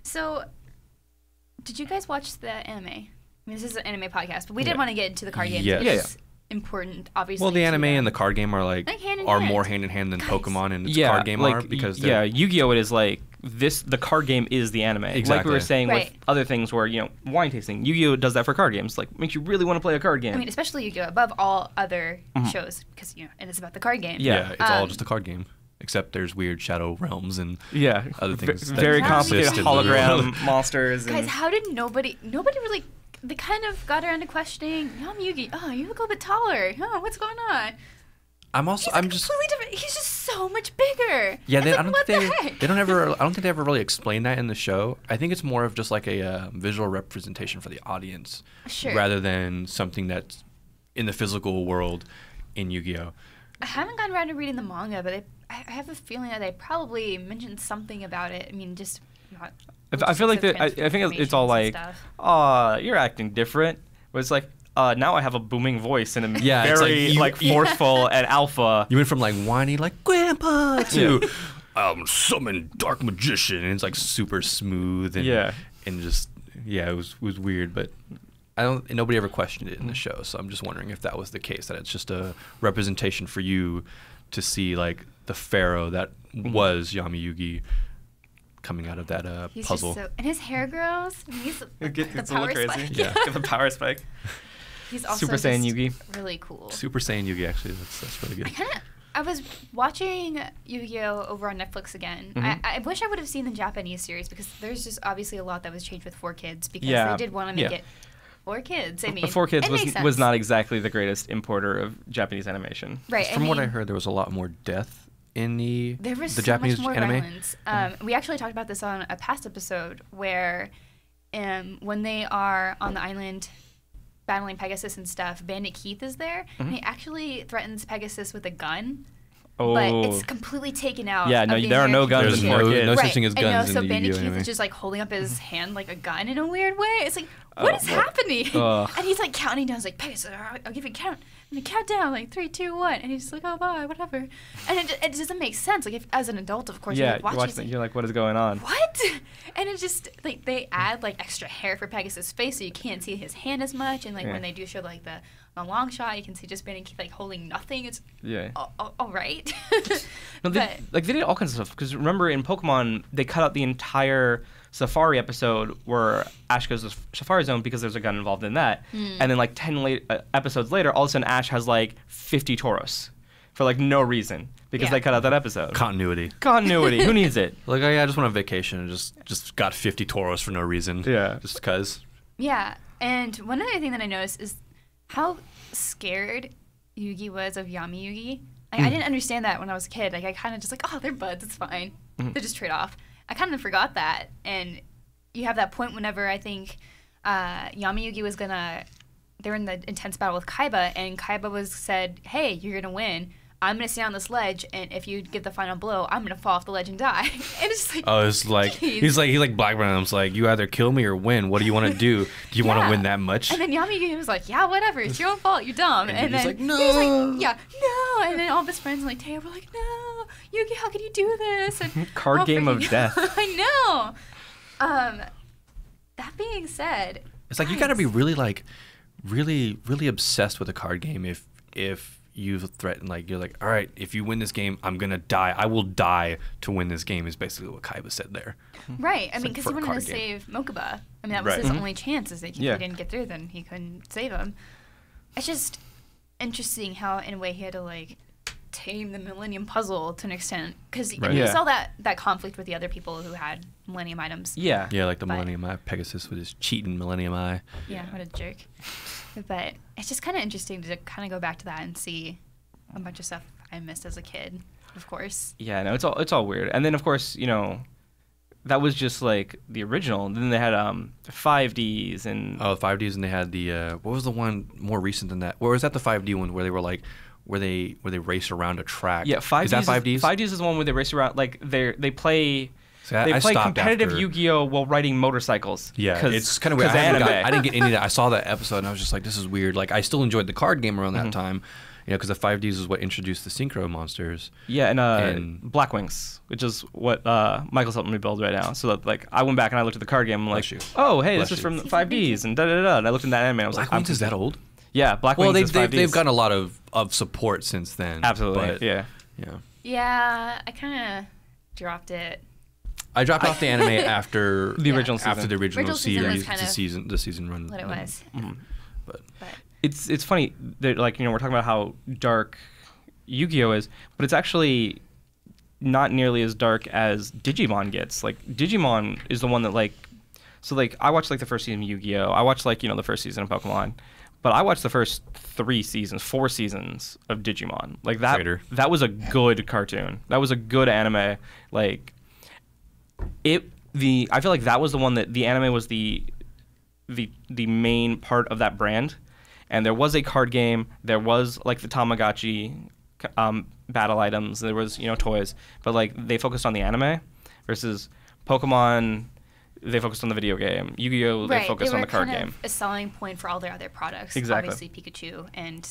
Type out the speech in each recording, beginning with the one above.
So, did you guys watch the anime? I mean, this is an anime podcast, but we did want to get into the card games. Yes. Which is important, obviously. Well, the anime and the card game are more hand in hand than Pokemon and its card game are because Yu-Gi-Oh! It is like this. The card game is the anime. Exactly. Like we were saying with other things where wine tasting. Yu-Gi-Oh! Does that for card games. Like makes you really want to play a card game. I mean, especially Yu-Gi-Oh! Above all other shows because and it's about the card game. Yeah, it's all just a card game. Except there's weird shadow realms and other things. Very complicated hologram monsters. Guys, how did nobody really? They kind of got around to questioning Yugi. Oh, you look a little bit taller. Oh, what's going on? I'm completely different. He's just so much bigger. Yeah, I don't think they ever really explain that in the show. I think it's more of just like a visual representation for the audience, rather than something that's in the physical world in Yu-Gi-Oh. I haven't gotten around to reading the manga, but I have a feeling that they probably mentioned something about it. I mean, just not. I feel like I think it's all like, you're acting different. But it's like, now I have a booming voice and I'm very forceful and alpha. You went from like whiny like grandpa to summon dark magician, and it's like super smooth and and just it was weird, but nobody ever questioned it in the show, so I'm just wondering if that was the case, that it's just a representation for you to see like the pharaoh that was Yami Yugi coming out of that puzzle. And his hair grows. He's the power spike. Yeah, the power spike. He's also Super Saiyan Yugi. Really cool. Super Saiyan Yugi, actually, that's really good. I was watching Yu-Gi-Oh! Over on Netflix again. I wish I would have seen the Japanese series because there's just obviously a lot that was changed with 4Kids because they did want to make it 4Kids. I mean, 4Kids was not exactly the greatest importer of Japanese animation. Right. From what I heard, there was a lot more death in the Japanese much more anime. Violence. We actually talked about this on a past episode where when they are on the island battling Pegasus and stuff, Bandit Keith is there, and he actually threatens Pegasus with a gun. Oh. But it's completely taken out. Yeah, there are no guns in 4Kids. No such thing as guns in so the Bandit Yu-Gi-Oh! Keith anime. is just like holding up his hand like a gun in a weird way. It's like, what is happening? And he's like counting down. He's like, Pegasus, I'll give you a count. And they count down like 3, 2, 1. And he's just like, oh, bye, whatever. And it doesn't make sense. Like, if as an adult, of course, you're watching you're like, what is going on? What? And it's just like they add like extra hair for Pegasus' face so you can't see his hand as much. And like when they do show like the long shot, you can see just Bandit Keith like holding nothing. It's all right. No, they did all kinds of stuff. Because remember in Pokemon, they cut out the entire Safari episode where Ash goes to Safari Zone because there's a gun involved in that. And then like 10 episodes later, all of a sudden Ash has like 50 Tauros for like no reason because they cut out that episode. Continuity. Who needs it? Like, I just went on vacation and just got 50 Tauros for no reason. Yeah. Just because. Yeah. And one other thing that I noticed is how scared Yugi was of Yami Yugi. Like, I didn't understand that when I was a kid. Like, I kind of just like, oh, they're buds. It's fine. They just trade off. I kind of forgot that. And you have that point whenever I think Yami Yugi was going to... They were in the intense battle with Kaiba, and Kaiba said, hey, you're going to win. I'm going to stand on this ledge, and if you give the final blow, I'm going to fall off the ledge and die. And it's just like, it's like, he's like Blackburn. I was like, you either kill me or win. What do you want to do? Do you want to win that much? And then Yami was like, yeah, whatever. It's your own fault. You're dumb. And then like, no. He was like, yeah, no. And then all of his friends like, Taya were like, no, Yugi, how can you do this? And card game of death. I know. That being said, it's like you got to be really like, really obsessed with a card game if you threaten, like, you're like, all right, if you win this game, I'm gonna die. I will die to win this game, is basically what Kaiba said there. Right. I mean, because he wanted to save Mokuba. I mean, that was his only chance. Is that if he didn't get through, then he couldn't save him. It's just interesting how, in a way, he had to like tame the Millennium Puzzle to an extent, because you saw that conflict with the other people who had Millennium items. Yeah, like the Millennium Eye, Pegasus with his cheating Millennium Eye. Yeah, what a jerk. But it's just kind of interesting to kind of go back to that and see a bunch of stuff I missed as a kid, of course. Yeah, no, it's all weird. And then, of course, that was just like the original. And then they had 5Ds and... Oh, 5Ds, and they had the... what was the one more recent than that? Or was that the 5D one where they were like... Where they race around a track? Yeah, 5Ds. Is that 5Ds? 5Ds is the one where they race around, like, they play... They play competitive Yu-Gi-Oh! While riding motorcycles. Yeah, it's kind of weird. I didn't get any of that. I saw that episode and I was just like, this is weird. Like, I still enjoyed the card game around that time. You know, because the 5Ds is what introduced the synchro monsters. Yeah, and Black Wings, which is what Michael's helping me build right now. So that, like, I went back and I looked at the card game. I'm like, oh, hey, this is from the 5Ds and da-da-da. And I looked in that anime and I was Black like, Wings is that old? Yeah, Black Wings is 5Ds. They've gotten a lot of support since then. Absolutely, but, yeah. Yeah, I kind of dropped it. I dropped off the anime after the original season. After the original series, the season run. What it was. But it's funny that, like, you know, we're talking about how dark Yu-Gi-Oh is, but it's actually not nearly as dark as Digimon gets. Like, Digimon is the one that, like, so, like, I watched, like, the first season of Yu-Gi-Oh. I watched, like, you know, the first season of Pokemon, but I watched the first 4 seasons of Digimon. Like, that was a good cartoon. That was a good anime. Like, I feel like that was the one that the anime was the main part of that brand. And there was a card game. There was, like, the Tamagotchi battle items. There was, you know, toys. But, like, they focused on the anime versus Pokemon, they focused on the video game. Yu-Gi-Oh, they focused on the card game. A selling point for all their other products. Exactly. Obviously, Pikachu and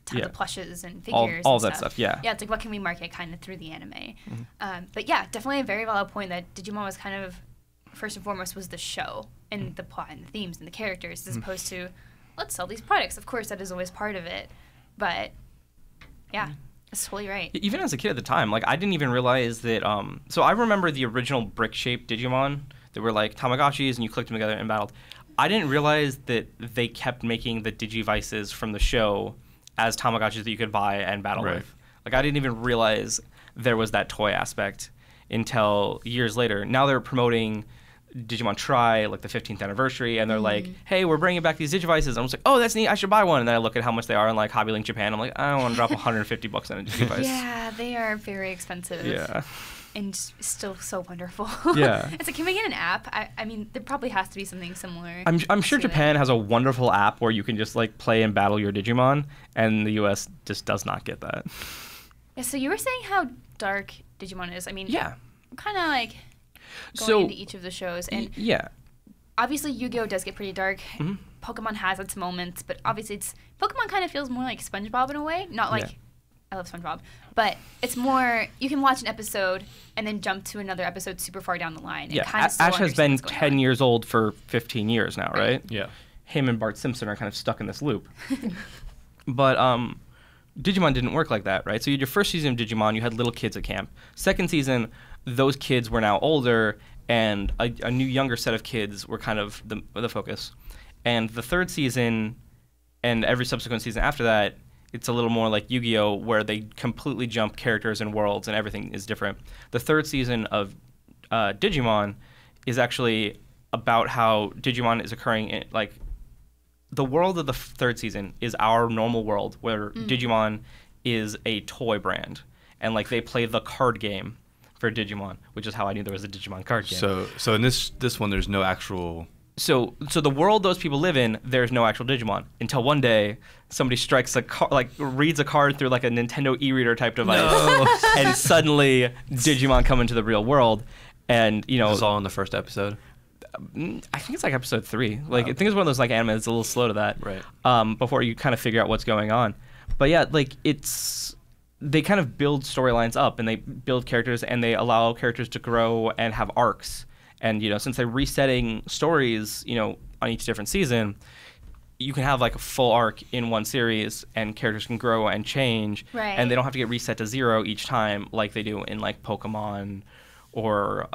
tons of plushes and figures. All and that stuff, yeah. Yeah, it's like, what can we market kind of through the anime? But yeah, definitely a very valid point that Digimon was kind of, first and foremost, was the show and the plot and the themes and the characters, as opposed to, let's sell these products. Of course, that is always part of it. But yeah, that's totally right. Even as a kid at the time, like, I didn't even realize that. So I remember the original brick-shaped Digimon that were like Tamagotchis, and you clicked them together and battled. I didn't realize that they kept making the Digivices from the show as Tamagotchis that you could buy and battle with. Like, I didn't even realize there was that toy aspect until years later. Now they're promoting Digimon Tri, like the 15th anniversary, and they're like, hey, we're bringing back these Digivices. And I was like, oh, that's neat, I should buy one. And then I look at how much they are in, like, Hobby Link Japan. I'm like, I don't want to drop $150 on a Digivice. Yeah, they are very expensive. Yeah. And still so wonderful. Yeah. It's like, can we get an app? I mean, there probably has to be something similar. I'm sure Japan has a wonderful app where you can just, like, play and battle your Digimon, and the US just does not get that. Yeah, so you were saying how dark Digimon is. I mean, yeah. I'm kind of, like, going into each of the shows. And yeah. Obviously, Yu-Gi-Oh! Does get pretty dark. Pokemon has its moments, but obviously Pokemon kind of feels more like SpongeBob in a way. Not like... Yeah. I love SpongeBob, but it's more, you can watch an episode and then jump to another episode super far down the line. Yeah, Ash has been 10 years old for 15 years now, right? Yeah. Him and Bart Simpson are kind of stuck in this loop. But Digimon didn't work like that, right? So you had your first season of Digimon, you had little kids at camp. Second season, those kids were now older, and a new younger set of kids were kind of the focus. And the third season, and every subsequent season after that, it's a little more like Yu-Gi-Oh, where they completely jump characters and worlds and everything is different. The third season of Digimon is actually about how Digimon is occurring in, like, the world of the third season is our normal world where Digimon is a toy brand. And, like, they play the card game for Digimon, which is how I knew there was a Digimon card game. So in this one, there's no actual... So the world those people live in, there's no actual Digimon until one day somebody strikes reads a card through, like, a Nintendo e-reader type device, and suddenly Digimon come into the real world, and, you know, it's all in the first episode. I think it's like episode 3. Like, I think it's one of those, like, anime that's a little slow to that, right? Before you kind of figure out what's going on. But yeah, like, they kind of build storylines up, and they build characters, and they allow characters to grow and have arcs. And, you know, since they're resetting stories, you know, on each different season, you can have, like, a full arc in one series, and characters can grow and change. Right. And they don't have to get reset to 0 each time like they do in, like, Pokemon or,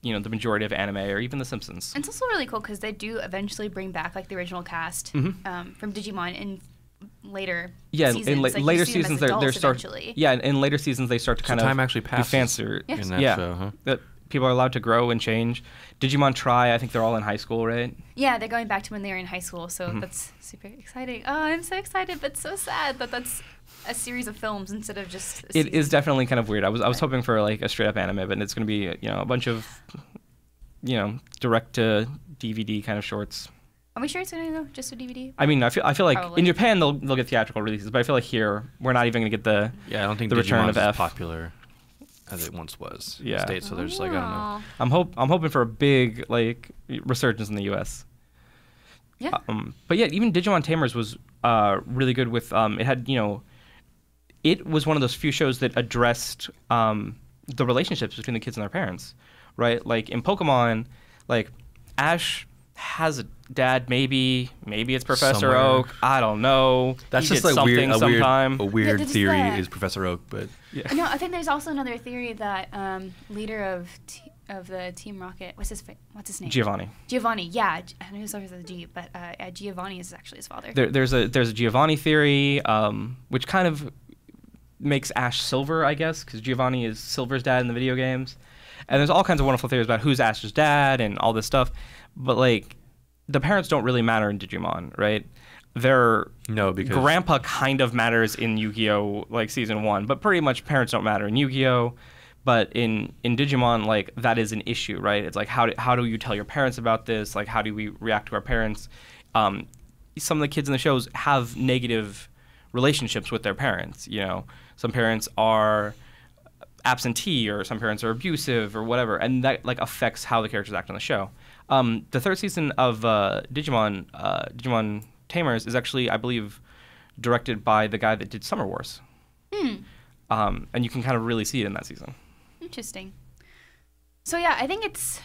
you know, the majority of anime or even The Simpsons. And it's also really cool because they do eventually bring back, like, the original cast from Digimon in later seasons. In like, later seasons, they're start. Yeah, in later seasons, they start to kind of time actually passes be fancier. in that show, huh? People are allowed to grow and change. Digimon Tri, I think they're all in high school, right? Yeah, they're going back to when they were in high school, so that's super exciting. Oh, I'm so excited, but so sad that that's a series of films instead of just a season. It is definitely kind of weird. I was hoping for, like, a straight up anime, but it's going to be, you know, a bunch of, you know, direct to DVD kind of shorts. Are we sure it's going to go just a DVD? I mean, I feel like Probably. in Japan they'll get theatrical releases, but I feel like here we're not even going to get the I don't think the return of Digimon's F. as popular as it once was in the Yeah. States, so they're just like, I don't know. I'm hoping for a big, like, resurgence in the U.S. Yeah. But yeah, even Digimon Tamers was really good with it had, you know, it was one of those few shows that addressed the relationships between the kids and their parents, right? Like in Pokemon, like Ash has a dad, maybe it's Professor Oak. I don't know. That's he just like a weird theory is Professor Oak, but no, I think there's also another theory that leader of the Team Rocket, what's his name? Giovanni. Giovanni, yeah, I know he starts with a G, but Giovanni is actually his father. There's a Giovanni theory, which kind of makes Ash Silver, I guess, because Giovanni is Silver's dad in the video games. And there's all kinds of wonderful theories about who's Ash's dad and all this stuff. But, like, the parents don't really matter in Digimon, right? Because Grandpa kind of matters in Yu-Gi-Oh! Like, Season 1, but pretty much parents don't matter in Yu-Gi-Oh! But in Digimon, like, that is an issue, right? It's like, how do you tell your parents about this? Like, how do we react to our parents? Some of the kids in the shows have negative relationships with their parents, you know? Some parents are absentee, or some parents are abusive, or whatever, and that like affects how the characters act on the show. The third season of Digimon Tamers is actually, I believe, directed by the guy that did Summer Wars. And you can kind of really see it in that season. Interesting. So yeah, I think it's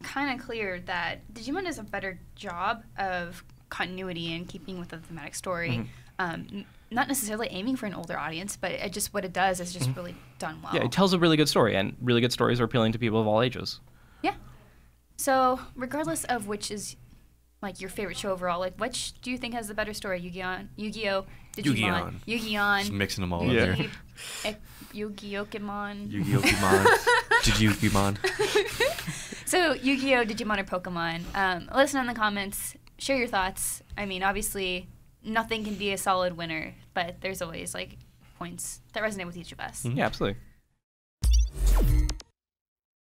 kind of clear that Digimon does a better job of continuity and keeping with the thematic story. Not necessarily aiming for an older audience, but what it does is just really done well. Yeah, it tells a really good story, and really good stories are appealing to people of all ages. Yeah. So, regardless of which is like your favorite show overall, like which do you think has the better story? Yu-Gi-Oh, Digimon, Yu-Gi-On, just mixing them all together. Yu-Gi-Oh-Kimon. Yu-Gi-Oh-Kimon. Digimon. So, Yu-Gi-Oh, Digimon, or Pokemon? Let us know in the comments. Share your thoughts. I mean, obviously, nothing can be a solid winner, but there's always like points that resonate with each of us. Yeah, absolutely.